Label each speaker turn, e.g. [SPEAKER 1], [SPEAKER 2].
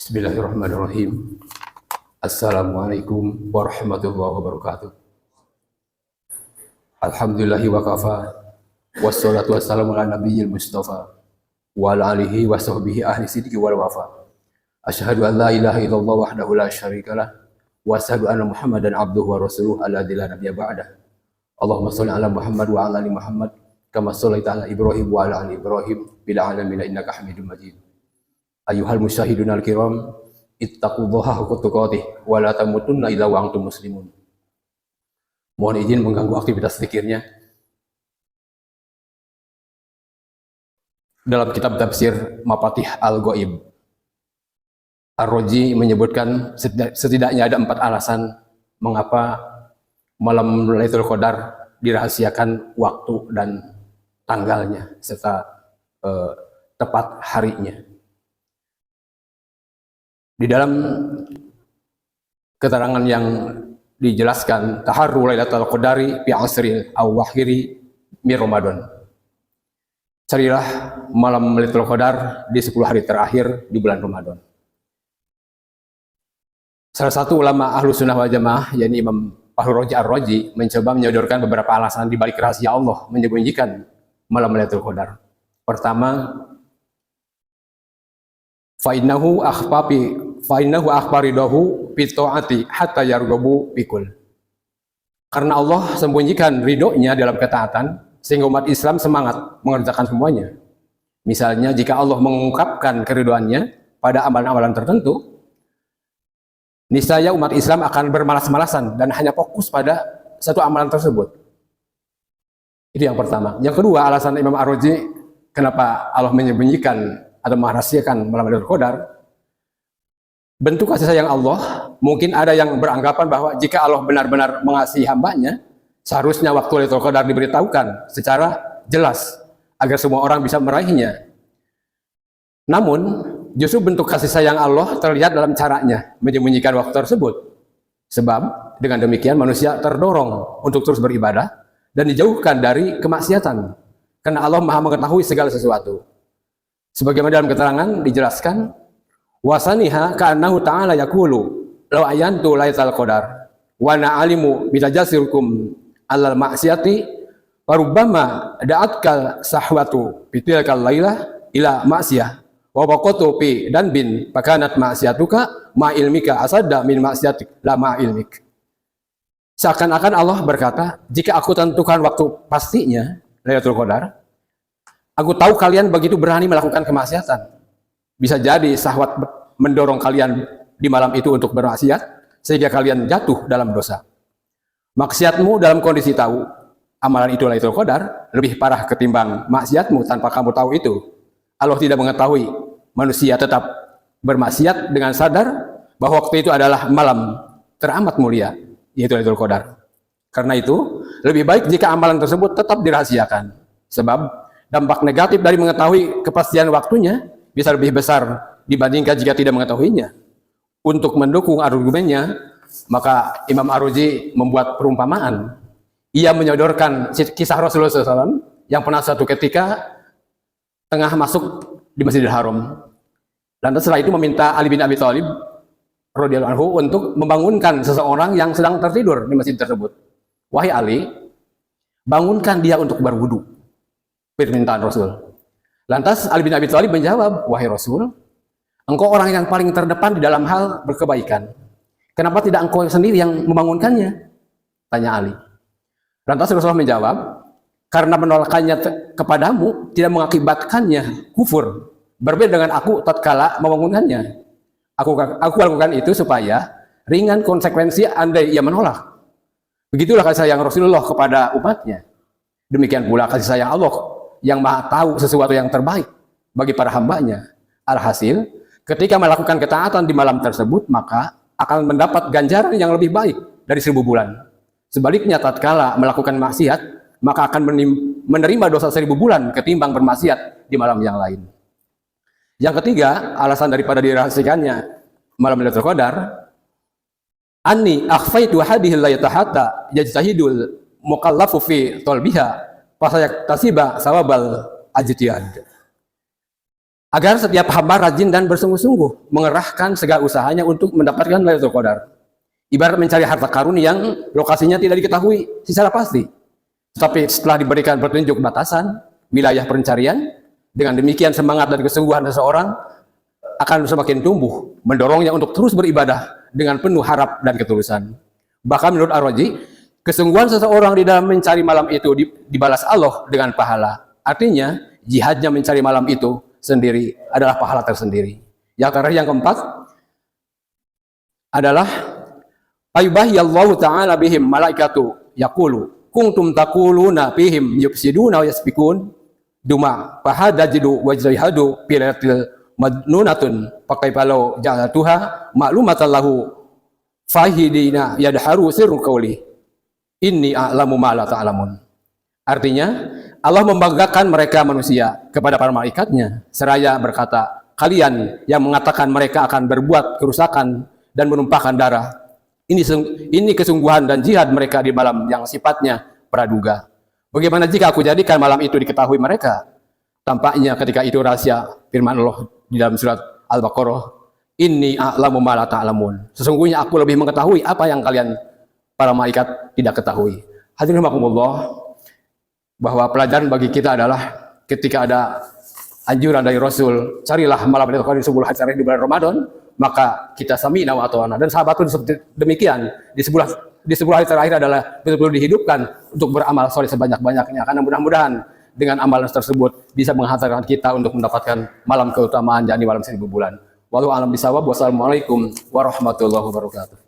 [SPEAKER 1] Bismillahirrahmanirrahim. Assalamualaikum warahmatullahi wabarakatuh. Alhamdulillahi wa kafa. Wassalatu wassalamu ala nabiyil mustafa wa ala alihi wa sahbihi ahli sidqi wal wafa. Asyhadu an la ilaha illallah wahdahu la syarikalah wa asyhadu anna Muhammadan abduhu wa rasuluhu alladzi la nabiyya ba'dah. Allahumma shalli ala Muhammad wa ala ali Muhammad kama shallaita ala Ibrahim wa ala ali Ibrahim bil alamin innaka Hamidum Majid. Ayuhal musyahidun al-kiram, ittaqullaha haqqa tuqatih wa la tamutunna illa wa antum muslimun. Mohon izin mengganggu aktivitas zikirnya. Dalam kitab tafsir Mafatih Al-Ghaib, Ar-Razi menyebutkan setidaknya ada 4 alasan mengapa malam Lailatul Qadar dirahasiakan waktu dan tanggalnya serta tepat harinya. Di dalam keterangan yang dijelaskan taharru lailatul qadari fi asril awakhiri min Ramadan. Carilah malam Lailatul Qadar di 10 hari terakhir di bulan Ramadan. Salah satu ulama Ahlus Sunnah wal Jamaah, yakni Imam Fakhrul Razi Ar-Razi, mencoba menyodorkan beberapa alasan di balik rahasia Allah menyembunyikan malam Lailatul Qadar. Pertama, Fa'innahu akhbaridahu fito'ati hatta yargobu pikul. Karena Allah sembunyikan ridhonya dalam ketaatan sehingga umat Islam semangat mengerjakan semuanya. Misalnya jika Allah mengungkapkan keridhoannya pada amalan-amalan tertentu, niscaya umat Islam akan bermalas-malasan dan hanya fokus pada satu amalan tersebut. Itu yang pertama. Yang kedua, alasan Imam Ar-Razi kenapa Allah menyembunyikan atau merahasiakan malam Lailatul Qadar, bentuk kasih sayang Allah. Mungkin ada yang beranggapan bahwa jika Allah benar-benar mengasihi hambanya, seharusnya waktu Lailatul Qadar diberitahukan secara jelas agar semua orang bisa meraihnya. Namun justru bentuk kasih sayang Allah terlihat dalam caranya menyembunyikan waktu tersebut. Sebab dengan demikian manusia terdorong untuk terus beribadah dan dijauhkan dari kemaksiatan, karena Allah Maha mengetahui segala sesuatu. Sebagaimana dalam keterangan dijelaskan, wasaniha ka'annahu ta'ala yaqulu law ayantu lailatul qadar wa na'alimu bitajasirkum alal ma'siyati farubbama da'atkal sahwatu bitilkal lailah ila ma'siyah wa waqatu fi dan bin fakanat ma'siyatuka ma ilmika asadda min ma'siyatik la ma ilmik. Seakan-akan Allah berkata, jika aku tentukan waktu pastinya Lailatul Qadar, aku tahu kalian begitu berani melakukan kemaksiatan. Bisa jadi syahwat mendorong kalian di malam itu untuk bermaksiat, sehingga kalian jatuh dalam dosa. Maksiatmu dalam kondisi tahu amalan itu Lailatul Qadar lebih parah ketimbang maksiatmu tanpa kamu tahu itu. Allah tidak mengetahui manusia tetap bermaksiat dengan sadar bahwa waktu itu adalah malam teramat mulia, yaitu Lailatul Qadar. Karena itu, lebih baik jika amalan tersebut tetap dirahasiakan. Sebab dampak negatif dari mengetahui kepastian waktunya bisa lebih besar dibandingkan jika tidak mengetahuinya. Untuk mendukung argumennya, maka Imam Ar-Razi membuat perumpamaan. Ia menyodorkan kisah Rasulullah SAW yang pernah suatu ketika tengah masuk di Masjidil Haram. Lantas setelah itu meminta Ali bin Abi Thalib radhiyallahu anhu untuk membangunkan seseorang yang sedang tertidur di masjid tersebut. Wahai Ali, bangunkan dia untuk berwudu. Permintaan Rasul. Lantas Ali bin Abi Thalib menjawab, wahai Rasul, engkau orang yang paling terdepan di dalam hal berkebaikan. Kenapa tidak engkau sendiri yang membangunkannya? Tanya Ali. Lantas Rasulullah menjawab, karena menolakannya kepadamu tidak mengakibatkannya kufur. Berbeda dengan aku tatkala membangunkannya. Aku lakukan itu supaya ringan konsekuensi andai ia menolak. Begitulah kasih sayang Rasulullah kepada umatnya. Demikian pula kasih sayang Allah yang Maha tahu sesuatu yang terbaik bagi para hambanya. Alhasil, ketika melakukan ketaatan di malam tersebut, maka akan mendapat ganjaran yang lebih baik dari 1000 bulan. Sebaliknya, tatkala melakukan maksiat, maka akan menerima dosa 1000 bulan ketimbang bermaksiat di malam yang lain. Yang ketiga, alasan daripada dirahasiakannya malam Lailatul Qadar, anni akhfaitu hadhihi lailata hatta yajtahidul mukallafu fi talbiha fasayak tasiba sawabal ajtihad. Agar setiap hamba rajin dan bersungguh-sungguh mengerahkan segala usahanya untuk mendapatkan Lailatul Qadar. Ibarat mencari harta karun yang lokasinya tidak diketahui secara pasti. Tetapi setelah diberikan petunjuk batasan wilayah pencarian, dengan demikian semangat dan kesungguhan seseorang akan semakin tumbuh, mendorongnya untuk terus beribadah dengan penuh harap dan ketulusan. Bahkan menurut Ar-Razi, kesungguhan seseorang di dalam mencari malam itu dibalas Allah dengan pahala. Artinya, jihadnya mencari malam itu sendiri adalah pahala tersendiri. Yang terakhir, yang keempat adalah ayubahiyallahu ta'ala bihim malaikatu yaqulu kuntum taquluna bihim yufsiduna wa yasfikun duma fahadajidu wajrihadu pilatil madnunatun pakai palau ja'atuha ma'lumatan lahu fahidina yadharu sirru qawli inni a'lamu ma la ta'lamun. Artinya, Allah membanggakan mereka manusia kepada para malaikatnya seraya berkata, kalian yang mengatakan mereka akan berbuat kerusakan dan menumpahkan darah, ini kesungguhan dan jihad mereka di malam yang sifatnya praduga. Bagaimana jika aku jadikan malam itu diketahui mereka? Tampaknya ketika itu rahasia firman Allah di dalam surat Al-Baqarah, inni a'lamu ma la ta'lamun. Sesungguhnya aku lebih mengetahui apa yang kalian para malaikat tidak ketahui. Hadirin rahimakumullah, bahwa pelajaran bagi kita adalah ketika ada anjuran dari Rasul, carilah malam Lailatul Qadar 10 hari terakhir di bulan Ramadan, maka kita sami'na wa ata'na. Dan sahabat pun seperti demikian. Di 10 hari terakhir adalah betul-betul dihidupkan untuk beramal soleh sebanyak-banyaknya. Karena mudah-mudahan dengan amalan tersebut bisa menghantarkan kita untuk mendapatkan malam keutamaan, yakni malam 1000 bulan. Wallahu a'lam bishawab. Wassalamualaikum warahmatullahi wabarakatuh.